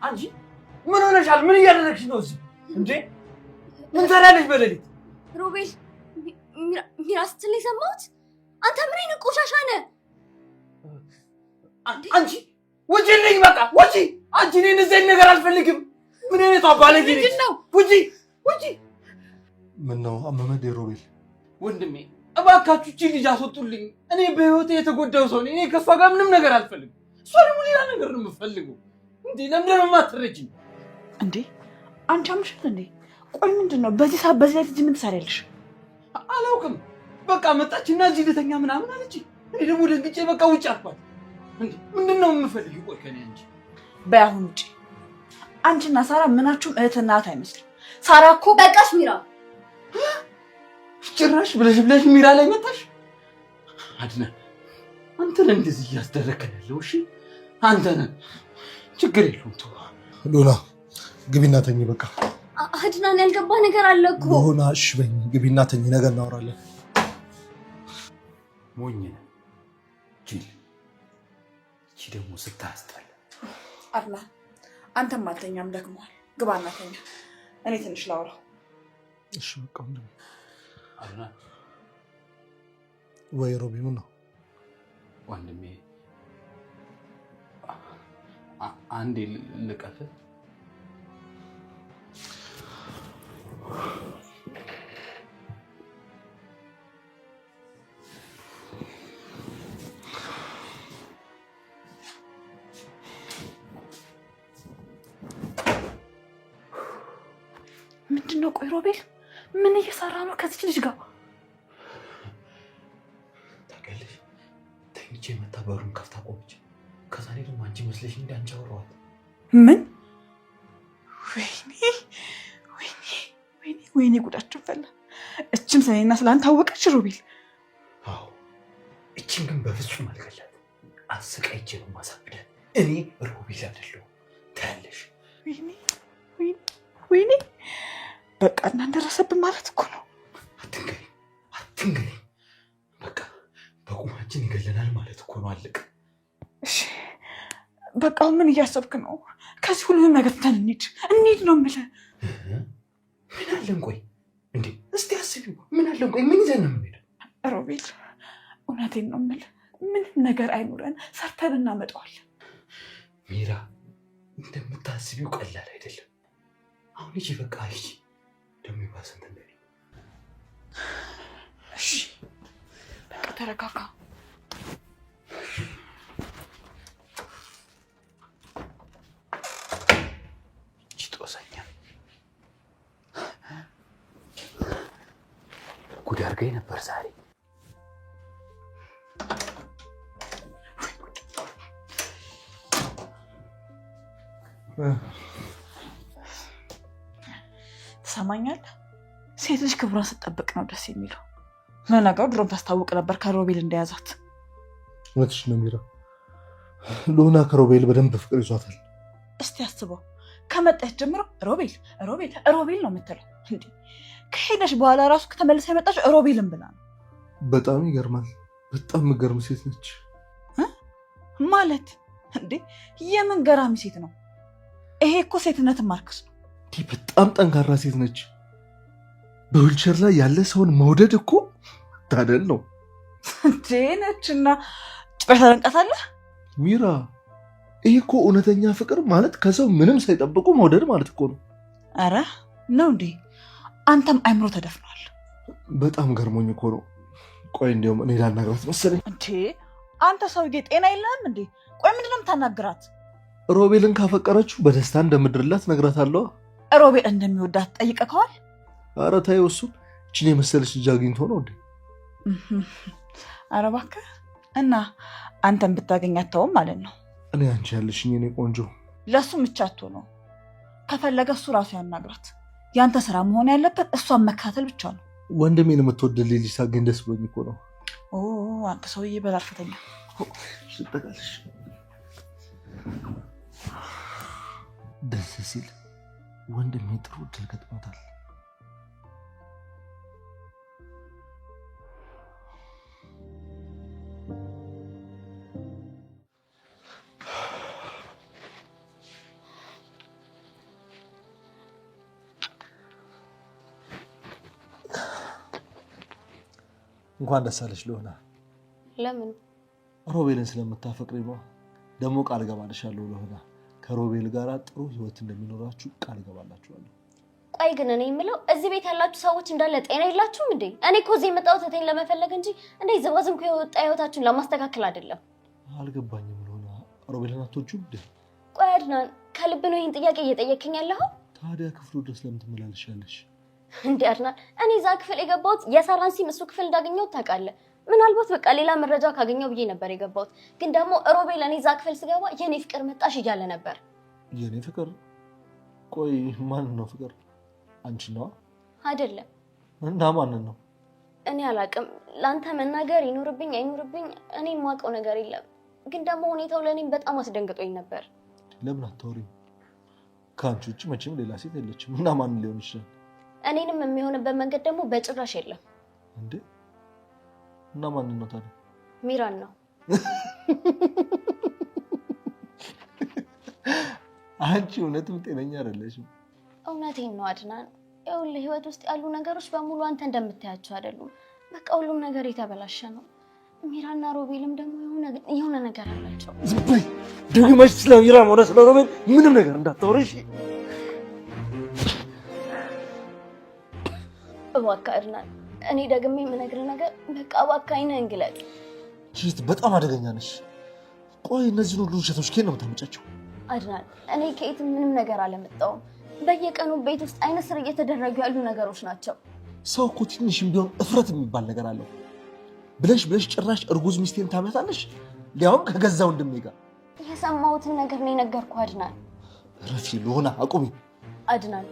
አንቺ ምን ሆነሻል? ምን እያደረግሽ ነው እዚህ እንዴ? ምን ሰራለሽ በሌሊት? ሮቤል ሚራ ስትል የሰማሁት አንተ ምን አይነት ቆሻሻ ነህ? አንቺ ውጪልኝ፣ በቃ ውጪ። አንቺ እኔን እዚህ ነገር አልፈልግም። ምን አይነት አባለጌ ነሽ? ምንድን ነው? ውጪ። ምን ነው አመመድ? ሮቤል ወንድሜ እባካችሁ እቺ ልጅ አስወጡልኝ። እኔ በህይወቴ የተጎዳው ሰው ነኝ። እኔ ከሷ ጋር ምንም ነገር አልፈልግም። እሷ ደግሞ ሌላ ነገር ነው የምትፈልገው። እንዴ ለምንድን ነው የማትረጂኝ? እንዴ አንቺ አምሽት እንዴ? ቆይ ምንድነው በዚህ ሰዓት በዚህ ላይ ምን ትሰሪያለሽ? አላውቅም። በቃ መጣችና እዚህ ልተኛ ምናምን አለች። እኔ ደግሞ ደንግጬ በቃ ውጭ አልኳት። እንዴ ምንድነው የምፈልጊው? ቆይ ከኔ አንቺ በአሁን ውጪ። አንቺና ሳራ ምናችሁም እህትና እህት አይመስልም። ሳራ እኮ በቃሽ ሚራ። ጭራሽ ብለሽ ሚራ ላይ መጣሽ። አድናን አንተን እንደዚህ እያስደረከ ያለው እሺ አንተ ነህ። ችግር የለውም ተው። ሉና ግቢና ተኝ። በቃ አድናን ያልገባ ነገር አለ እኮ። ሉና እሺ በኝ ግቢና ተኝ፣ ነገ እናወራለን። ሞኝ ነህ ጅል። እቺ ደግሞ ስታስጠላ። አድናን አንተም አልተኛም፣ ደክሟል። ግባና ተኛ፣ እኔ ትንሽ ላውራ። እሺ በቃ ወንድሜ። አድናን ወይ ሮቢ ምን ነው ወንድሜ? አንዴ ልቀፍ። ምንድነው? ቆይ ሮቤል ምን እየሰራ ነው ከዚህ ልጅ ጋር? ታውቂያለሽ ተኝቼ መታ በሩን ከፍታ ቆመች። ከዛ እኔ ደግሞ አንቺ መስለሽ እንዳንቺ አወራኋት። ምን? ወይኔ ጉዳችን ፈላ። እችም ስለኔና ስለአንተ አወቀች ሮቤል። አዎ እቺን ግን በፍጹም አልገላት። አሰቃይቼ ነው ማሳብዳት። እኔ ሮቤል አይደለሁም ታያለሽ። ወይኔ በቃ እናንተ ደረሰብን ማለት እኮ ነው። አትንገሪ። በቃ በቁማችን ይገለናል ማለት እኮ ነው። አለቀ። እሺ በቃ ምን እያሰብክ ነው? ከዚህ ሁሉንም ነገር ትተን እንሂድ ነው የምልህ። ምን አለን? ቆይ እንዴ እስቲ አስቢው። ምን አለን? ቆይ ምን ይዘን ነው የምንሄደው? ሮቤል እውነቴን ነው የምልህ፣ ምንም ነገር አይኖረን ሰርተን እናመጣዋለን። ሚራ እንደምታስቢው ቀላል አይደለም። አሁን እሺ በቃ እሺ። ደግሞ ይባሰንት እንደኔ። እሺ በቃ ተረጋጋ። ጦሰኛ ጉድ አድርገኝ ነበር ዛሬ። ትሰማኛለህ? ሴት ልጅ ክብሯን ስትጠብቅ ነው ደስ የሚለው። ለነገሩ ድሮም ታስታውቅ ነበር ከሮቤል እንደያዛት። እውነትሽ ነው ሚራ። ሉና ከሮቤል በደንብ ፍቅር ይዟታል። እስቲ አስበው፣ ከመጣች ጀምሮ ሮቤል ነው የምትለው። እንዴ ከሄደች በኋላ ራሱ ከተመለሰ የመጣች ሮቤልን ብላ ነው። በጣም ይገርማል። በጣም የምትገርም ሴት ነች። ማለት እንዴ የምን ገራሚ ሴት ነው? ይሄ እኮ ሴትነትን ማርክስ ነው። በጣም ጠንካራ ሴት ነች። በዊልቸር ላይ ያለ ሰውን መውደድ እኮ ታደል ነው እንዴ ነችና ጭራሽ ታደንቃታለህ ሚራ። ይሄ እኮ እውነተኛ ፍቅር ማለት ከሰው ምንም ሳይጠብቁ መውደድ ማለት እኮ ነው። አረ ነው እንዴ? አንተም አይምሮ ተደፍኗል። በጣም ገርሞኝ እኮ ነው። ቆይ እንዲያውም እኔ ላናግራት መሰለኝ። እንዴ አንተ ሰውዬ ጤና የለህም እንዴ? ቆይ ምንድነው የምታናግራት? ሮቤልን ካፈቀረችው በደስታ እንደምድርላት ነግራታለሁ። ሮቤል እንደሚወዳት ጠይቀከዋል? አረ ታየው፣ እሱን እችን የመሰለች ልጅ አግኝቶ ነው እንዴ? አረ እባክህ። እና አንተን ብታገኛት ተውም ማለት ነው? እኔ አንቺ ያለሽኝ የኔ ቆንጆ። ለሱ ምቻቶ ነው። ከፈለገ እሱ ራሱ ያናግራት። ያንተ ስራ መሆን ያለበት እሷን መከታተል ብቻ ነው። ወንድሜን የምትወደልኝ ልጅ ሳገኝ ደስ ብሎኝ እኮ ነው። አንተ ሰውዬ በላልፈተኛ ሽጠቃልሽ ደስ ሲል ወንድሜ ጥሩ እድል ገጥሞታል። እንኳን ደስ አለሽ ለሆነ ለምን ሮቤልን ስለምታፈቅሪ ነው ደግሞ ቃል ገባልሻለሁ ለሆነ ከሮቤል ጋር ጥሩ ህይወት እንደሚኖራችሁ ቃል ገባላችኋለሁ ቆይ ግን እኔ የምለው እዚህ ቤት ያላችሁ ሰዎች እንዳለ ጤና የላችሁም እንዴ እኔ እኮ እዚህ የመጣሁት እቴን ለመፈለግ እንጂ እንዴ ዘዋዝምኩ የወጣ ህይወታችሁን ለማስተካከል አይደለም አልገባኝም ለሆነ ሮቤልን አትወጂው እንዴ ቆይ አድናን ከልብ ነው ይሄን ጥያቄ እየጠየቅኝ ያለኸው ታዲያ ክፍሉ ድረስ ለምን ትመላለሻለሽ እንዴ አድናን እኔ እዛ ክፍል የገባሁት የሳራን ሲም እሱ ክፍል እንዳገኘው ታውቃለህ ምናልባት በቃ ሌላ መረጃ ካገኘው ብዬ ነበር የገባሁት ግን ደግሞ ሮቤል እኔ እዛ ክፍል ስገባ የኔ ፍቅር መጣሽ እያለ ነበር የኔ ፍቅር ቆይ ማን ነው ፍቅር አንቺ ነው አይደለም እና ማን ነው እኔ አላቅም ላንተ መናገር ይኖርብኝ አይኖርብኝ እኔ የማውቀው ነገር የለም ግን ደግሞ ሁኔታው ለኔ በጣም አስደንግጦኝ ነበር ለምን አታወሪኝ ካንቺ ውጪ መቼም ሌላ ሴት የለችም እና ማን ሊሆን ይችላል እኔንም የሚሆንበት መንገድ ደግሞ በጭራሽ የለም እንዴ እና ማን ነው ታዲያ ሚራን ነው አንቺ እውነትም ጤነኛ አይደለሽም እውነቴን ነው አድናን ይኸውልህ ህይወት ውስጥ ያሉ ነገሮች በሙሉ አንተ እንደምታያቸው አይደሉም በቃ ሁሉም ነገር የተበላሸ ነው ሚራና ሮቤልም ደግሞ የሆነ ነገር አላቸው ዝም በይ ደግመሽ ስለ ሚራ ሆነ ስለ ሮቤል ምንም ነገር እንዳታወሪሽ እባክህ አድናን እኔ ደግሜ የምነግርህ ነገር በቃ እባክህ አይንህን ግለጥ ቺት በጣም አደገኛ ነሽ ቆይ እነዚህ ሁሉ ውሸቶች ከየት ነው የምታመጫቸው አድናን እኔ ከየትም ምንም ነገር አለመጣሁም በየቀኑ ቤት ውስጥ አይነ ስር እየተደረጉ ያሉ ነገሮች ናቸው ሰው እኮ ትንሽም ቢሆን እፍረት የሚባል ነገር አለው ብለሽ ጭራሽ እርጉዝ ሚስቴን ታመጣለሽ ሊያውም ከገዛ ወንድሜ ጋር የሰማሁትን ነገር ነው የነገርኩህ አድናን ረፊ ለሆነ አቁሚ አድናን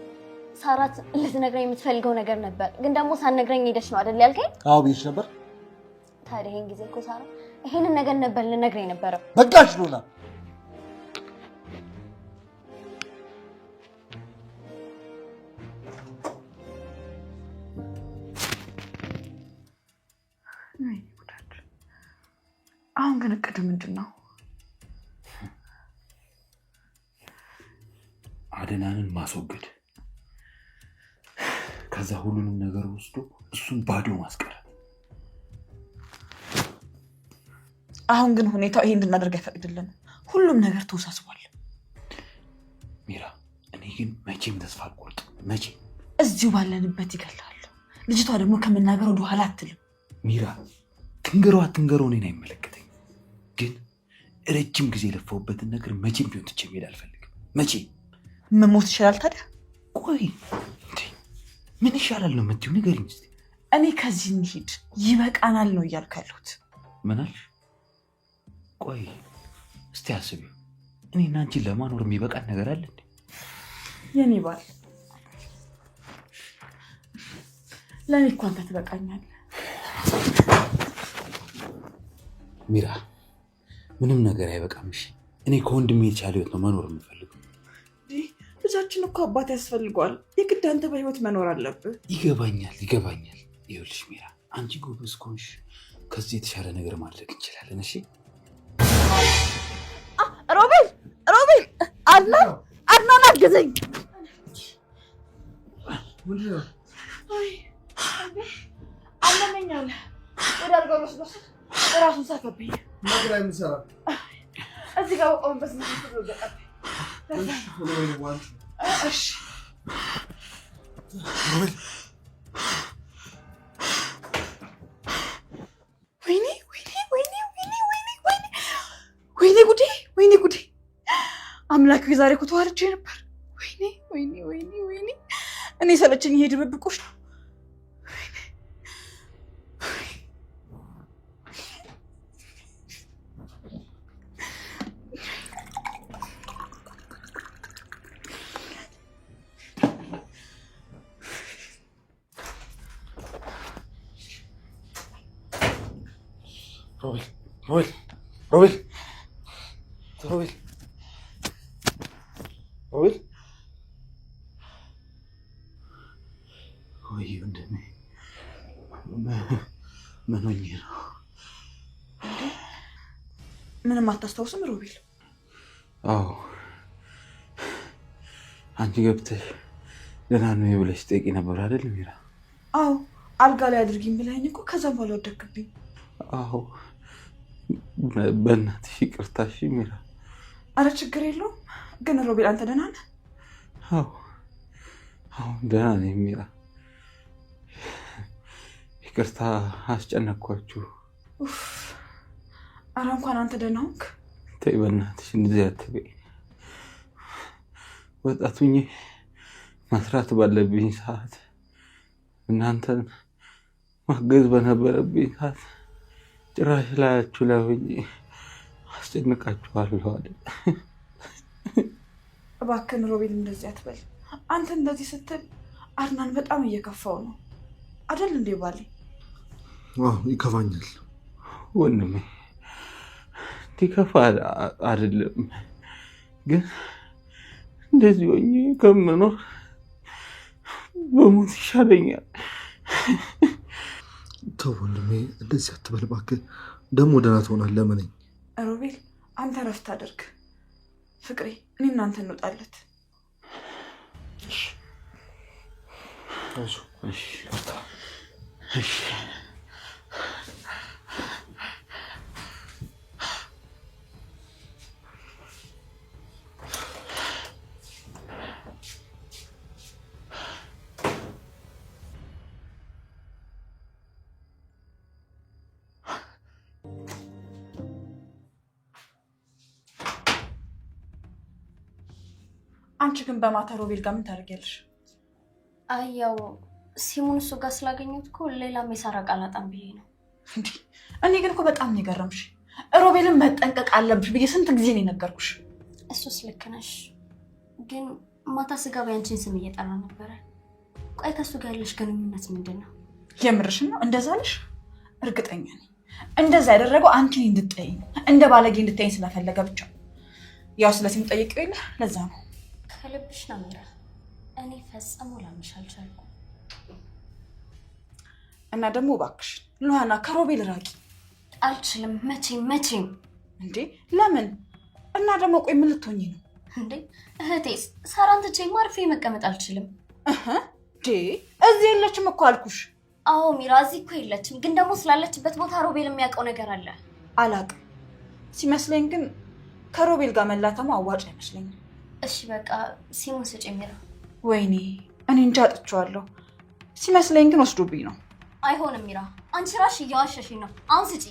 ሳራት ልትነግረኝ የምትፈልገው ነገር ነበር ግን ደግሞ ሳትነግረኝ ሄደች ነው አይደል ያልከኝ አዎ ብዬሽ ነበር ታዲያ ይሄን ጊዜ እኮ ሳራ ይሄንን ነገር ነበር ልነግረኝ ነበር በቃሽ ሎና አሁን ግን እቅድ ምንድነው አደናንን ማስወገድ ከዛ ሁሉንም ነገር ወስዶ እሱን ባዶ ማስቀረት አሁን ግን ሁኔታው ይሄን እንድናደርግ አይፈቅድልንም ሁሉም ነገር ተወሳስቧል ሚራ እኔ ግን መቼም ተስፋ አልቆርጥም መቼም እዚሁ ባለንበት ይገላል ልጅቷ ደግሞ ከመናገር ወደ ኋላ አትልም ሚራ ትንገረው እኔን አይመለከተኝ ግን ረጅም ጊዜ ለፈውበትን ነገር መቼም ቢሆን ትቼ መሄድ አልፈልግም መቼም መሞት ይችላል ታዲያ ቆይ ምን ይሻላል ነው የምትይው ንገሪኝ እስቲ እኔ ከዚህ እንሂድ ይበቃናል ነው እያልኩ ያለሁት ምን አልሽ ቆይ እስቲ አስቢው እኔና አንቺን ለማኖር የሚበቃን ነገር አለ እንዴ የኔ ባል ለኔ እኮ አንተ ትበቃኛለህ ሚራ ምንም ነገር አይበቃምሽ እኔ ከወንድሜ የተሻለ ህይወት ነው መኖር የምፈልገው ልጃችን እኮ አባት ያስፈልገዋል የግድ አንተ በህይወት መኖር አለብህ ይገባኛል ይኸውልሽ ሚራ አንቺ ጎበዝ ከሆንሽ ከዚህ የተሻለ ነገር ማድረግ እንችላለን እሺ ሮቤል አድናን አግዘኝ አለመኛለ ወደ አልጋው ወስዶ ራሱን ሳከብኝ ነገር አይምሰራ እዚህ ጋር ቆምበስ ነው ተደረገ እሺ እሺ ወይኔ ጉዴ አምላክ ዛሬ እኮ ተዋርጄ ነበር ወይኔ እኔ ሰለቸኝ ይሄ ድብብቆሽ ነው ሮቤል ወይ ወንድሜ ምን ሆኜ ነው ምንም አታስታውስም ሮቤል አዎ አንቺ ገብተሽ ደህና ነው ብለሽ ጠይቂ ነበር አይደል ሚራ አዎ አልጋ ላይ አድርጊኝ ብለኸኝ እኮ ከዛም በኋላ ወደቅብኝ። አዎ በእናትሽ ይቅርታ እሺ ሚራ። አረ ችግር የለውም። ግን ሮቤል አንተ ደህና ነህ? አዎ ደህና ነኝ ሚራ። ይቅርታ አስጨነቅኳችሁ። አረ እንኳን አንተ ደህና ሆንክ። ተይ በእናትሽ እንደዚህ አትበይ። ወጣቱኝ መስራት ባለብኝ ሰዓት እናንተን ማገዝ በነበረብኝ ሰዓት ጭራሽ ላያችሁ ላይ ሆኜ አስጨንቃችኋለሁ አይደል? እባክህን ሮቤል እንደዚህ አትበል። አንተ እንደዚህ ስትል አድናን በጣም እየከፋው ነው አይደል እንዴ ባሌ? ይከፋኛል ወንድሜ። እንዲከፋ አይደለም ግን እንደዚህ ሆኜ ከምኖር በሞት ይሻለኛል። ተው ወንድሜ እንደዚህ አትበል እባክህ። ደግሞ ደህና ትሆናለህ። ለምን ሮቤል አንተ ረፍት አድርግ። ፍቅሬ እኔ እናንተ እንወጣለት። እሺ እሺ አንቺ ግን በማታ ሮቤል ጋር ምን ታደርጊያለሽ? አያው ሲሙን እሱ ጋር ስላገኘሁት እኮ ሌላም የሳራ ቃል አጣም ብዬ ነው። እንዴ እኔ ግን እኮ በጣም ነው የገረምሽ። ሮቤልን መጠንቀቅ አለብሽ ብዬ ስንት ጊዜ ነው የነገርኩሽ። እሱስ ልክ ነሽ፣ ግን ማታ ስገባ ያንቺን ስም እየጠራ ነበረ። ቆይ ከሱ ጋር ያለሽ ግንኙነት ምንድነው? የምርሽን ነው? እንደዛ አለሽ? እርግጠኛ ነኝ እንደዛ ያደረገው አንቺን እንድትጠይኝ እንደ ባለጌ እንድትጠይኝ ስለፈለገ ብቻ። ያው ስለሲሙ ጠይቀው የለ ለዛ ነው። ከልብሽ ነው ሚራ? እኔ ፈጽሞ ላምንሽ አልቻልኩም። እና ደግሞ እባክሽ ሉሃና ከሮቤል ራቂ። አልችልም መቼም። እንዴ ለምን? እና ደግሞ ቆይ ምን ልትሆኚ ነው? እንዴ እህቴስ ሳራን ትቼ ማርፌ መቀመጥ አልችልም። እዚህ የለችም እኮ አልኩሽ። አዎ ሚራ እዚህ እኮ የለችም፣ ግን ደግሞ ስላለችበት ቦታ ሮቤል የሚያውቀው ነገር አለ። አላውቅም። ሲመስለኝ ግን ከሮቤል ጋር መላተሙ አዋጭ አይመስለኝም። እሺ በቃ ሲሙን ስጪ ሚራ። ወይኔ እኔ እንጃ አጥቼዋለሁ። ሲመስለኝ ግን ወስዶብኝ ነው። አይሆንም ሚራ፣ አንቺ ራሽ እያዋሸሽኝ ነው። አሁን ስጪ።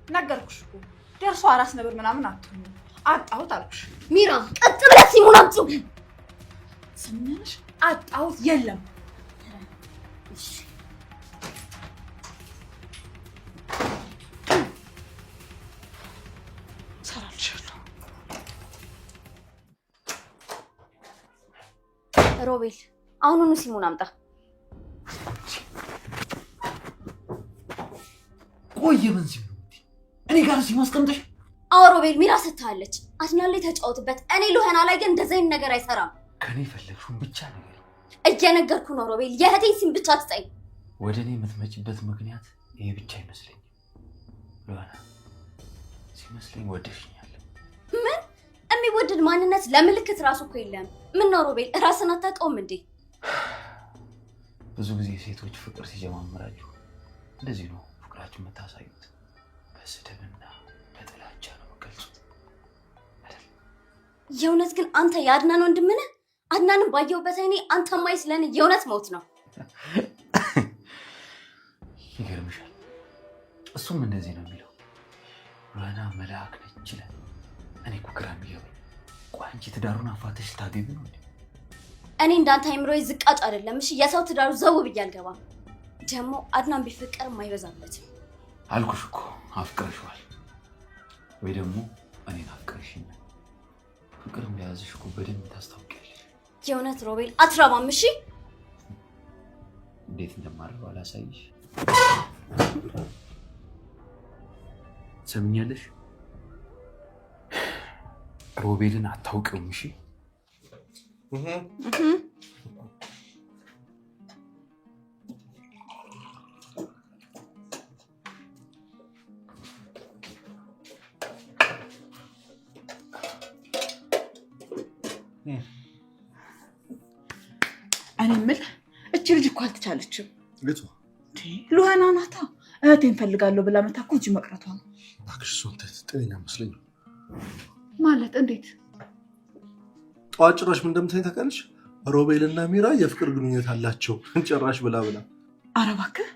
ነገርኩሽ እኮ ደርሶ አራስ ነብር ምናምን አትሆኚ። አጣሁት አልኩሽ። ሚራ ቀጥ ብለሽ ሲሙን አምጪው። ስምንሽ አጣሁት የለም። እሺ ሰራልሻለሁ። ሮቤል አሁኑኑ ሲሙን አምጣ። ቆይ ምን ሲሙ እኔ ጋር ሲማስቀምጥሽ? አዎ ሮቤል ሚራ ሰጥታለች። አትናለ ተጫውትበት። እኔ ሉሃና ላይ ግን እንደዛ አይነት ነገር አይሰራም። ከኔ ፈለግሽውን ብቻ ነገር እየነገርኩ ነው ሮቤል። የእህቴን ሲም ብቻ ትጠይ። ወደ እኔ የምትመጪበት ምክንያት ይሄ ብቻ አይመስለኝም ሉሃና። ሲመስለኝ ወደሽኛል። ምን የሚወደድ ማንነት ለምልክት ራሱ እኮ የለም። ምን ነው ሮቤል ራስን አታውቀውም እንዴ? ብዙ ጊዜ ሴቶች ፍቅር ሲጀማምራችሁ እንደዚህ ነው ፍቅራችሁ የምታሳዩት። በስድብና በጥላቻ ነው የምትገልጹት። የእውነት ግን አንተ የአድናን ወንድም ነህ? አድናንን ባየሁበት አይኔ አንተ ማይስ ለኔ የእውነት ሞት ነው። ይገርምሻል፣ እሱም እንደዚህ ነው የሚለው። ሉሃና መልአክ ነች ይላል። እኔ እኮ ግራ የሚገባኝ ቆይ አንቺ ትዳሩን አፋተሽ ታገቢ ነው እንዴ? እኔ እንዳንተ አይምሮዬ ዝቃጭ አይደለም። እሺ የሰው ትዳሩ ዘው ብዬ አልገባም። ደግሞ አድናን ቢፈቀርም አይበዛበትም። አልኩሽ እኮ አፍቅረሽዋል ወይ ደግሞ እኔን አፍቅረሽኛል። ፍቅር እንደያዝሽ እኮ በደንብ ታስታውቂያለሽ። የእውነት ሮቤል አትረባም። እሺ እንዴት እንደማረባ ላሳይሽ። ሰምኛለሽ? ሮቤልን አታውቂውም። እሺ እኔ የምልህ እቺ ልጅ እኮ አልተቻለችም። ልጅ ሉሃና ናታ እህቴን ፈልጋለሁ ብላ መታ እኮ እዚህ መቅረቷ ነው። እባክሽ እሷን ጤነኛ መስለኝ ማለት እንዴት? ጠዋት ጭራሽ ምን እንደምታይ ታውቃለሽ? ሮቤልና ሚራ የፍቅር ግንኙነት አላቸው ጭራሽ ብላ። ኧረ እባክህ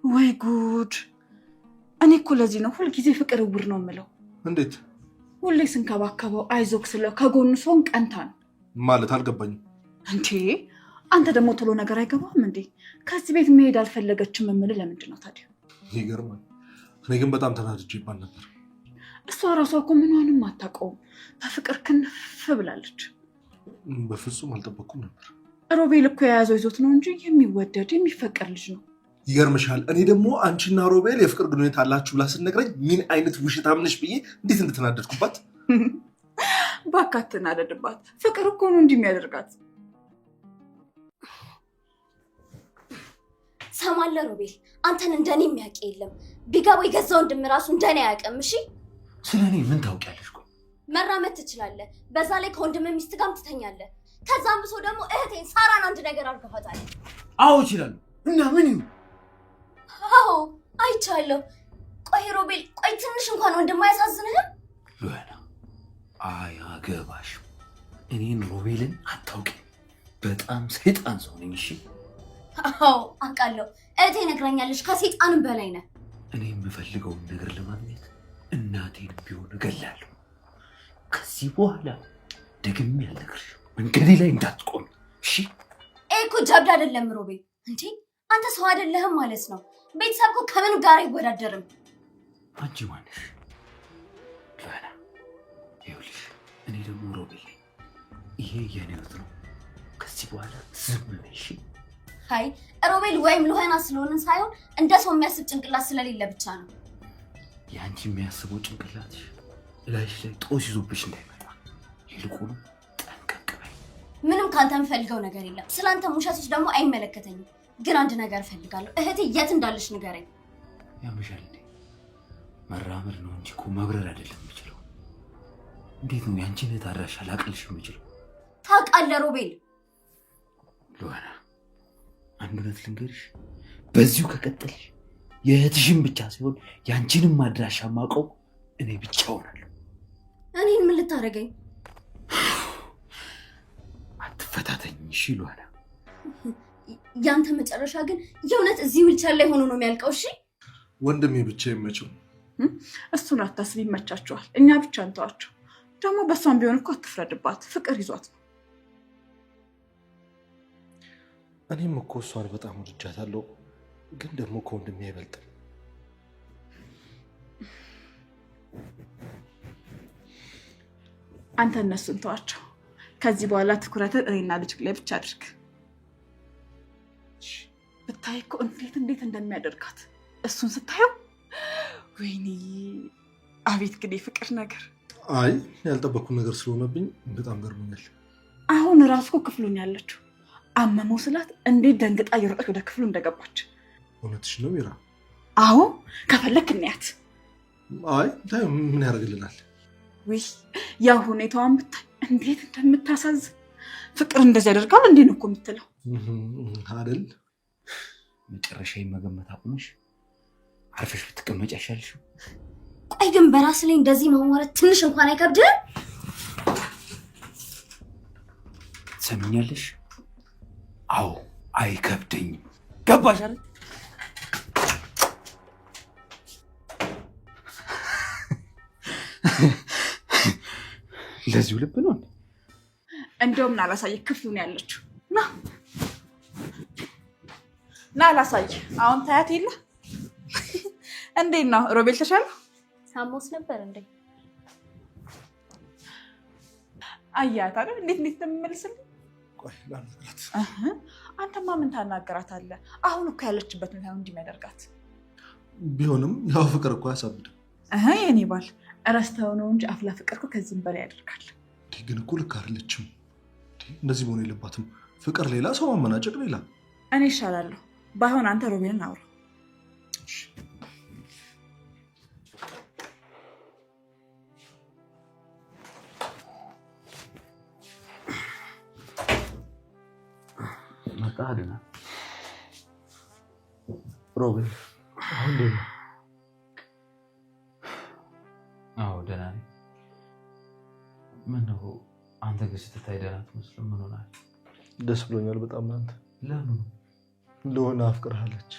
ወይ ጉድ! እኔ እኮ ለዚህ ነው ሁልጊዜ ፍቅር እውር ነው የምለው። እንዴት? ሁሌ ስንከባከበው አይዞክ ስለው ከጎኑ ሰውን ቀንታ ነው ማለት አልገባኝም። እንዴ አንተ ደግሞ ቶሎ ነገር አይገባም እንዴ? ከዚህ ቤት መሄድ አልፈለገችም የምልህ ለምንድን ነው ታዲያ? ይገርማል። እኔ ግን በጣም ተናድጄ ይባል ነበር። እሷ ራሷ እኮ ምንሆንም አታውቀውም። በፍቅር ክንፍ ብላለች። በፍጹም አልጠበኩም ነበር። ሮቤል እኮ የያዘው ይዞት ነው እንጂ የሚወደድ የሚፈቀር ልጅ ነው። ይገርምሻል። እኔ ደግሞ አንቺና ሮቤል የፍቅር ግንኙነት አላችሁ ብላ ስትነግረኝ ምን አይነት ውሸታም ነሽ ብዬ እንዴት እንድትናደድኩባት። እባክህ አትናደድባት። ፍቅር እኮ ነው እንዲህ የሚያደርጋት። ሰማለ ሮቤል፣ አንተን እንደኔ የሚያውቅ የለም። ቢገባው የገዛ ወንድም ራሱ እንደኔ አያውቅም። እሺ ስለኔ ምን ታውቂያለሽ? ቆይ መራመድ ትችላለህ። በዛ ላይ ከወንድም ሚስት ጋርም ትተኛለህ። ከዛም ብሶ ደግሞ እህቴን ሳራን አንድ ነገር አድርገዋታል። አዎ እችላለሁ። እና ምን ይሁን? አዎ አይቻለሁ። ቆይ ሮቤል፣ ቆይ ትንሽ እንኳን ወንድም አያሳዝንህም? ሉሃና አያገባሽም። እኔን ሮቤልን አታውቂም። በጣም ሰይጣን ሰው ነኝ። እሺ አዎ አውቃለሁ። እህቴ ነግራኛለች። ከሰይጣንም በላይ ነህ። እኔ የምፈልገውን ነገር ለማግኘት እናቴን ቢሆን እገላለሁ። ከዚህ በኋላ ደግሜ አልነግርሽም። መንገዴ ላይ እንዳትቆም እሺ? እኮ ጀብድ አይደለም ሮቤል። እንዴ አንተ ሰው አይደለህም ማለት ነው። ቤተሰብ እኮ ከምን ጋር አይወዳደርም። አንቺ ማነሽ? ሉሃና ይኸውልሽ፣ እኔ ደግሞ ሮቤል ነኝ። ይሄ የኔ ህይወት ነው። ከዚህ በኋላ ዝም በይ እሺ? አይ ሮቤል ወይም ሉሃና ስለሆንን ሳይሆን እንደ ሰው የሚያስብ ጭንቅላት ስለሌለ ብቻ ነው። ያንቺ የሚያስበው ጭንቅላትሽ እላይሽ ላይ ጦስ ይዞብሽ እንዳይመጣ ይልቁኑ ጠንቀቅ በይ። ምንም ካንተ የምፈልገው ነገር የለም። ስላንተ ውሸቶች ደግሞ አይመለከተኝም። ግን አንድ ነገር እፈልጋለሁ። እህቴ የት እንዳለች ንገረኝ። ያምሻል እንዴ? መራመድ ነው እንጂ እኮ መብረር አይደለም የምችለው። እንዴት ነው ያንቺን እህት አድራሻ ላቅልሽ የምችለው? ታውቃለህ ሮቤል። ሉሃና አንድ እውነት ልንገርሽ፣ በዚሁ ከቀጠልሽ የእህትሽን ብቻ ሲሆን ያንቺንም አድራሻ ማውቀው እኔ ብቻ ሆናለሁ። እኔን ምን ልታደርገኝ? አትፈታተኝ እሺ ሉሃና። ያንተ መጨረሻ ግን የእውነት እዚህ ዊልቸር ላይ ሆኖ ነው የሚያልቀው? እሺ ወንድሜ ብቻ ይመቸው። እሱን አታስቢ፣ ይመቻቸዋል። እኛ ብቻ እንተዋቸው። ደግሞ በሷም ቢሆን እኮ አትፍረድባት። ፍቅር ይዟት ነው። እኔም እኮ እሷን በጣም ወድጃታለሁ፣ ግን ደግሞ ከወንድሜ አይበልጥም። አንተ እነሱን ተዋቸው። ከዚህ በኋላ ትኩረትን እኔና ልጅ ላይ ብቻ አድርግ። ብታይ እኮ እንዴት እንደሚያደርጋት እሱን ስታየው፣ ወይኔ አቤት ግን የፍቅር ነገር። አይ ያልጠበኩት ነገር ስለሆነብኝ በጣም ገርሞኛል። አሁን ራሱ እኮ ክፍሉን ያለችው አመመው ስላት እንዴት ደንግጣ እየሮጠች ወደ ክፍሉ እንደገባች። እውነትሽ ነው ሚራ? አዎ ከፈለክ እንያት። አይ ምን ያደርግልናል? ውይ ያ ሁኔታዋን ብታይ እንዴት እንደምታሳዝን። ፍቅር እንደዚህ ያደርጋል እንዴ ነው እኮ የምትለው አይደል? መጨረሻ መገመት አቁመሽ አርፈሽ ብትቀመጭ አይሻልሽም? ቆይ ግን በራስ ላይ እንደዚህ ማውራት ትንሽ እንኳን አይከብድም? ትሰሚኛለሽ? አዎ አይከብደኝም። ገባሽ አይደል? ለዚሁ ልብ ነው። እንደውም ና ላሳይህ ክፍሉን ያለችው። ና ላሳይህ። አሁን ታያት የለ እንዴት ነው ሮቤል? ተሻለ? ሳሞስ ነበር እንዴ? አያት አይደል እንዴት እንደምመልስልኝ። ቆይ ላናግራት። አንተማ ምን ታናገራታለህ? አሁን እኮ ያለችበት ነው እንዲህ የሚያደርጋት። ቢሆንም ያው ፍቅር እኮ ያሳብዳል። የኔ ባል እረስተው ነው እንጂ አፍላ ፍቅር እኮ ከዚህም በላይ ያደርጋል። ግን እኮ ልክ አይደለችም። እንደዚህ መሆን የለባትም። ፍቅር ሌላ፣ ሰው ማመናጨቅ ሌላ። እኔ ይሻላለሁ። ባይሆን አንተ ሮቤልን አውራ። መጣ አድና ሮቤል አሁን ደህና? አዎ ደህና ነኝ። ምነው አንተ ግን ስትታይ ደህና አትመስልም? ምን ሆናል? ደስ ብሎኛል በጣም አንተ። ለምን? ለሆነ አፍቅርሃለች።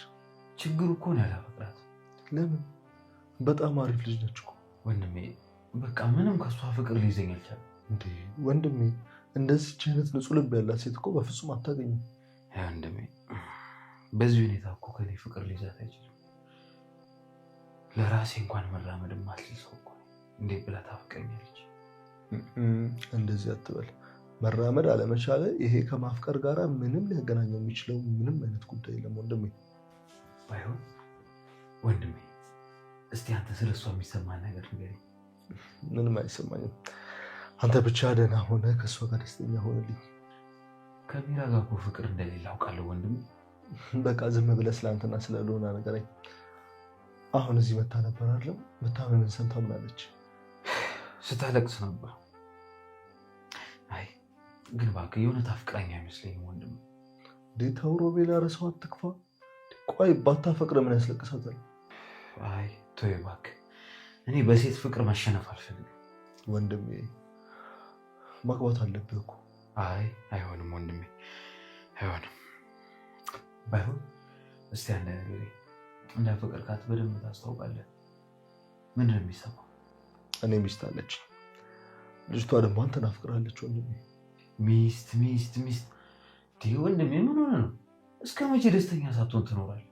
ችግሩ እኮ ነው ያላፈቅራት። ለምን? በጣም አሪፍ ልጅ ነች እኮ ወንድሜ። በቃ ምንም ከሷ ፍቅር ሊይዘኝ አልቻለም። እንዴ ወንድሜ፣ እንደዚህ አይነት ንጹህ ልብ ያላት ሴት እኮ በፍጹም አታገኝም። ወንድሜ በዚህ ሁኔታ እኮ ከኔ ፍቅር ሊይዛት አይችልም። ለራሴ እንኳን መራመድ ማልችል ሰው እኮ እንዴት ብላ ታፈቅረኛለች? እንደዚህ አትበል። መራመድ አለመቻለ ይሄ ከማፍቀር ጋር ምንም ሊያገናኘው የሚችለው ምንም አይነት ጉዳይ የለም ወንድሜ። ባይሆን ወንድሜ እስቲ አንተ ስለሷ የሚሰማን ነገር ንገረኝ። ምንም አይሰማኝም። አንተ ብቻ ደህና ሆነ ከሷ ጋር ደስተኛ ሆነልኝ። ከሚራ ጋር እኮ ፍቅር እንደሌለ አውቃለሁ ወንድሜ። በቃ ዝም ብለህ ስለአንተና ስለሎና ነገረኝ። አሁን እዚህ መታ ነበር አይደል? መታመምን ሰምታ ምናለች? ስታለቅስ ነበር። አይ ግን እባክህ የእውነት አፍቅረኛ አይመስለኝም ወንድሜ። እንዴት ተው ሮቤል፣ ኧረ ሰው አትክፋ። ቆይ ባታፈቅር ምን ያስለቅሳታል? አይ ተወው እባክህ፣ እኔ በሴት ፍቅር መሸነፍ አልፈልግም ወንድሜ። ማግባት አለብህ እኮ። አይ አይሆንም ወንድሜ አይሆንም። ባይሆን እስቲ አንድ ነገር እንዳፈቀርካት በደንብ ታስታውቃለህ። ምንድን ነው የሚሰማው? እኔ ሚስት አለች፣ ልጅቷ ደግሞ አንተን አፍቅራለች ወንድሜ። ሚስት ወንድሜ ምን ሆነ ነው? እስከ መቼ ደስተኛ ሳትሆን ትኖራለህ?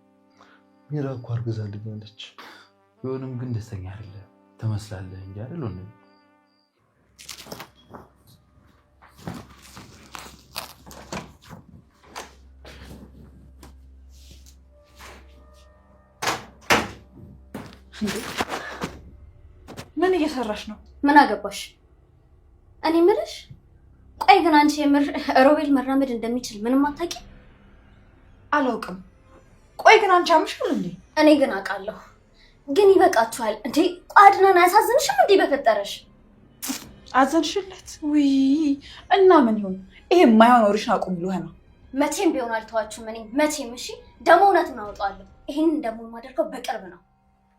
ሚራ እኮ አርግዛልኛለች። ቢሆንም ግን ደስተኛ አይደለህ ትመስላለህ እንጂ አይደል ወንድሜ? ምን እየሰራሽ ነው? ምን አገባሽ? እኔ ምልሽ፣ ቆይ ግን አንቺ የምር ሮቤል መራመድ እንደሚችል ምንም አታውቂ? አላውቅም። ቆይ ግን አንቺ አምሽል እንዴ? እኔ ግን አውቃለሁ። ግን ይበቃችኋል እንዴ? ቋድናን አያሳዝንሽም እንዴ? በፈጠረሽ አዘንሽለት? ውይ እና ምን ይሁን ይሄ የማይሆን ወሬሽን አቁም ይሉህና። መቼም ቢሆን አልተዋችሁም። እኔ መቼም። እሺ ደግሞ እውነቱን አወጣዋለሁ። ይሄንን ደግሞ የማደርገው በቅርብ ነው።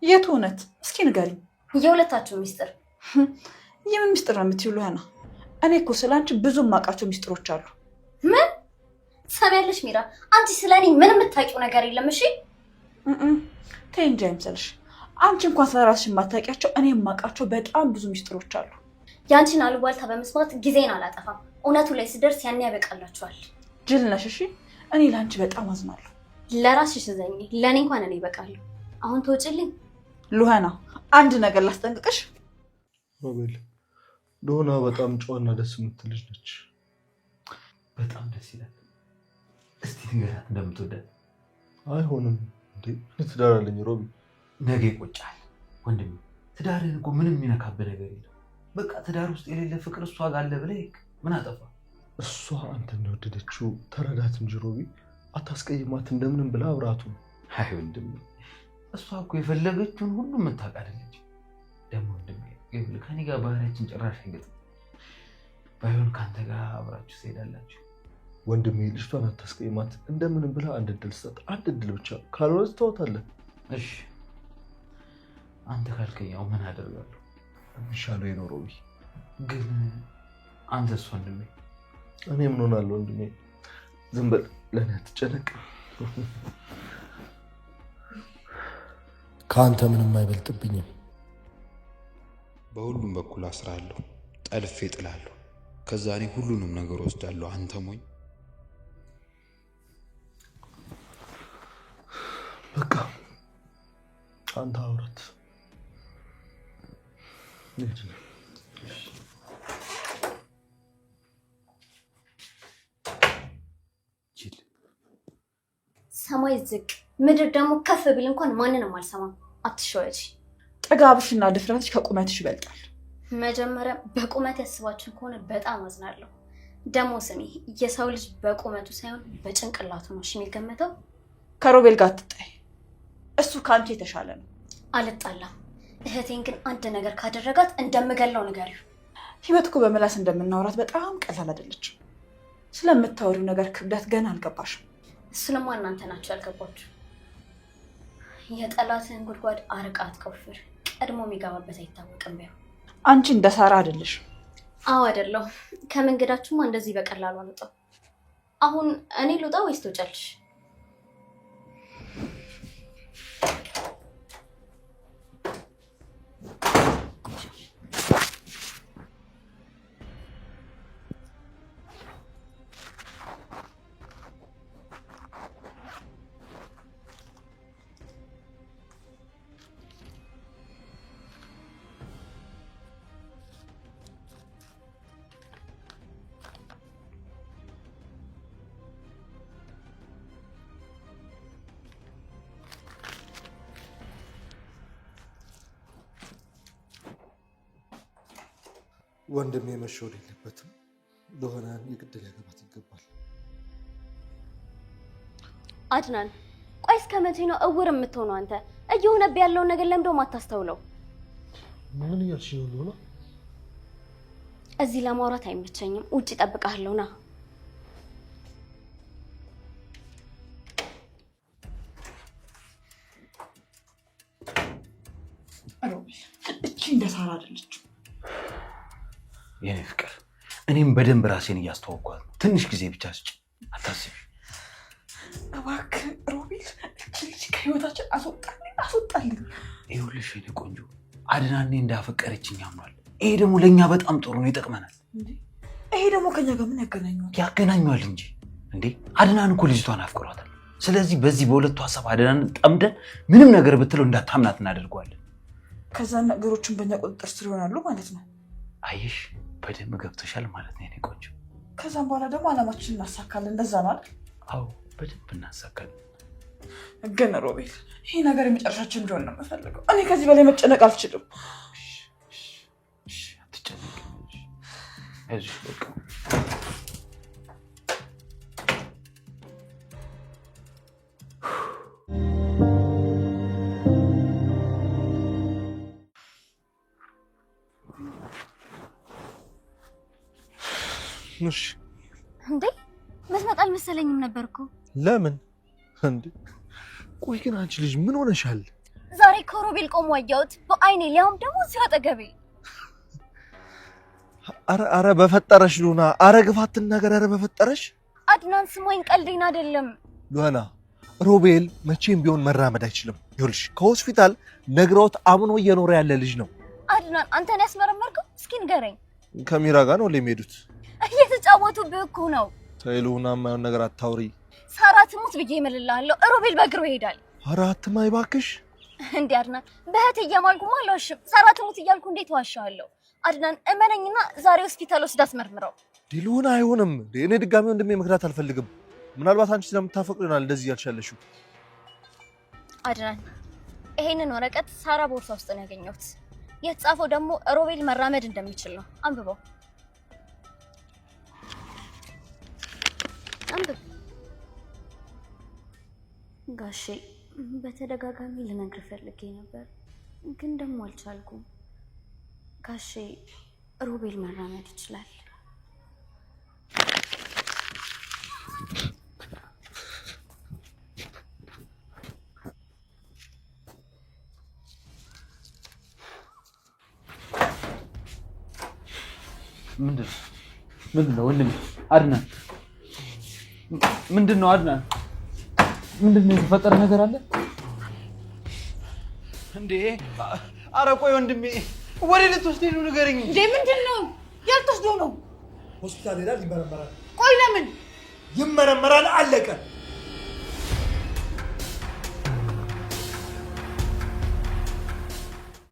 የቱ እውነት? እስኪ ንገሪኝ። የሁለታችሁ ሚስጥር። የምን ሚስጥር ነው የምትይው ሉሃና? እኔ እኮ ስላንቺ ብዙ የማውቃቸው ሚስጥሮች አሉ። ምን ሰሚያለሽ ሚራ? አንቺ ስለኔ ምንም የምታውቂው ነገር የለም። እሺ ተይ እንጂ አይምሰልሽ። አንቺ እንኳን ስለራስሽ የማታውቂያቸው እኔ የማውቃቸው በጣም ብዙ ሚስጥሮች አሉ። ያንቺን አሉባልታ በመስማት ጊዜን አላጠፋም። እውነቱ ላይ ስደርስ ያን ያበቃላችኋል። ጅል ነሽ። እሺ እኔ ለአንቺ በጣም አዝናለሁ። ለራስሽ ዘኝ፣ ለእኔ እንኳን እኔ ይበቃለሁ። አሁን ተውጭልኝ። ሉሃና አንድ ነገር ላስጠንቅቅሽ። ሮቤል ሎና በጣም ጨዋና ደስ የምትል ልጅ ነች። በጣም ደስ ይላል። እስቲ ንገራት እንደምትወዳት። አይሆንም እንዴ ትዳር አለኝ ሮቢ። ነገ ይቆጫል ወንድሜ። ትዳርን እኮ ምንም የሚነካብህ ነገር የለም። በቃ ትዳር ውስጥ የሌለ ፍቅር እሷ ጋር አለ ብለህ ምን አጠፋ? እሷ አንተን የወደደችው ተረዳት እንጂ ሮቢ፣ አታስቀይማት እንደምንም ብላ አብራቱ። አይ ወንድሜ፣ እሷ እኮ የፈለገችውን ሁሉ የምታውቅ አይደለች። ደግሞ ወንድሜ ከኔ ጋር ባህሪያችን ጭራሽ አይገጥም። ባይሆን ከአንተ ጋር አብራችሁ ትሄዳላችሁ። ወንድሜ ልጅቷን አታስቀይማት እንደምንም ብላ አንድ እድል ስጣት። አንድ እድል ብቻ፣ ካልሆነ ትተዋታለህ። እሺ አንተ ካልከኛው ምን አደርጋለሁ? የሚሻለው ነው ሮቢ። ግን አንተስ ወንድሜ? እኔ ምን ሆናለሁ ወንድሜ? ዝም በል፣ ለእኔ አትጨነቅ። ከአንተ ምንም አይበልጥብኝም። በሁሉም በኩል አስራለሁ፣ ጠልፌ ጥላለሁ። ከዛ እኔ ሁሉንም ነገር ወስዳለሁ። አንተ ሞኝ። በቃ አንተ አውራት። ሰማይ ዝቅ ምድር ደግሞ ከፍ ብል እንኳን ማንንም አልሰማም። አትሸወጂ። ጥጋብሽና ድፍረትሽ ከቁመትሽ ይበልጣል። መጀመሪያ በቁመት ያስባችሁ ከሆነ በጣም አዝናለሁ። ደግሞ ስሚ፣ የሰው ልጅ በቁመቱ ሳይሆን በጭንቅላቱ ነው የሚገመተው። ከሮቤል ጋር አትጣይ፣ እሱ ከአንቺ የተሻለ ነው። አልጣላም። እህቴን ግን አንድ ነገር ካደረጋት እንደምገለው ንገሪው። ህይወት እኮ በምላስ እንደምናወራት በጣም ቀላል አይደለችም። ስለምታወሪው ነገር ክብደት ገና አልገባሽም። እሱንማ እናንተ ናችሁ ያልገባችሁ። የጠላትህን ጉድጓድ አርቃ አትቆፍር፣ ቀድሞ የሚገባበት አይታወቅም። ቢሆን አንቺ እንደ ሳራ አይደለሽ። አዎ አይደለሁ። ከመንገዳችሁማ እንደዚህ በቀላሉ አልወጣም። አሁን እኔ ልውጣ ወይስ ትወጫለሽ? ወንድሜ መሸወድ የለበትም። ለሆነን የግድ ሊያገባት ይገባል። አድናን ቆይ እስከ መቼ ነው እውር የምትሆነው አንተ? እየሆነብህ ያለውን ነገር ለምንድነው የማታስተውለው? ምን እያልሽ ነው? እዚህ ለማውራት አይመቸኝም። ውጪ እጠብቅሃለሁ ና። ሮቤል እቺ እንደ ሳራ አይደለች። የኔ ፍቅር እኔም በደንብ ራሴን እያስተዋወቅኳት ነው። ትንሽ ጊዜ ብቻ ስጭ፣ አታስቢ። እባክህ ሮቤል እቺ ልጅ ከህይወታችን አስወጣልኝ። ይኸውልሽ የኔ ቆንጆ አድናኔ እንዳፈቀረችኝ አምኗል። ይሄ ደግሞ ለእኛ በጣም ጥሩ ነው፣ ይጠቅመናል። ይሄ ደግሞ ከኛ ጋር ምን ያገናኘዋል? ያገናኘዋል እንጂ እንዴ አድናን እኮ ልጅቷን አፍቅሯታል። ስለዚህ በዚህ በሁለቱ ሀሳብ አድናንን ጠምደን ምንም ነገር ብትለው እንዳታምናት እናደርገዋለን። ከዛ ነገሮችን በእኛ ቁጥጥር ስር ይሆናሉ ማለት ነው። አየሽ በደንብ ገብቶሻል ማለት ነው የኔ ቆንጆ። ከዛም በኋላ ደግሞ አላማችንን እናሳካለን። እንደዛ ነው አይደል? አዎ በደንብ እናሳካለን። ግን ሮቤል ይሄ ነገር የመጨረሻችን እንዲሆን ነው የምፈልገው። እኔ ከዚህ በላይ መጨነቅ አልችልም። አትጨነቂ። አይዞሽ በቃ እሺ። እንዴ መስመጥ አልመሰለኝም ነበርኩ። ለምን እንዴ? ቆይ ግን አንቺ ልጅ ምን ሆነሻል? ዛሬ ከሮቤል ቆሞ አየሁት በአይኔ፣ ሊያውም ደግሞ እዚሁ አጠገቤ። አረ በፈጠረሽ ሉና፣ አረ ግፋትን ነገር፣ አረ በፈጠረሽ አድናን ስሞኝ ቀልዴን አይደለም። ሉና ሮቤል መቼም ቢሆን መራመድ አይችልም። ይኸውልሽ ከሆስፒታል ነግረውት አምኖ እየኖረ ያለ ልጅ ነው። አድናን አንተን ያስመረመርከው? እስኪ ንገረኝ። ከሚራ ጋር ነው የሚሄዱት። እየተጫወቱብህ እኮ ነው። ተይ ሉና፣ የማይሆን ነገር አታውሪ። ሳራ ትሙት ብዬ እምልልሃለሁ፣ ሮቤል በእግሩ ይሄዳል። አረ አትማይ እባክሽ። እንዴ አድናን በእህት እየማልኩማ አልዋሽም። ሳራ ትሙት እያልኩ እንዴት ዋሻለሁ? አድናን እመነኝና ዛሬ ሆስፒታል ወስዳ አስመርምረው። ሉና አይሆንም። እኔ ድጋሚ ወንድሜ መክዳት አልፈልግም። ምናልባት አንቺ ስለምታፈቅሩ ይሆናል እንደዚህ ያልሻለሽው። አድናን ይሄንን ወረቀት ሳራ ቦርሳ ውስጥ ነው ያገኘሁት። የተጻፈው ደግሞ ሮቤል መራመድ እንደሚችል ነው። አንብበው። አንብብ። ጋሼ በተደጋጋሚ ልነግርህ ፈልጌ ነበር፣ ግን ደግሞ አልቻልኩም። ጋሼ ሮቤል መራመድ ይችላል። ምንድነው ወንድሜ? አድናን ምንድነው? አድናን ምንድነው? የተፈጠረ ነገር አለ እንዴ? አረ ቆይ ወንድሜ ወደ ልትወስደኝ ነው? ንገረኝ እንዴ። ምንድነው? ያልተወስደው ነው። ሆስፒታል ሄዳል፣ ይመረመራል። ቆይ ለምን ይመረመራል? አለቀ።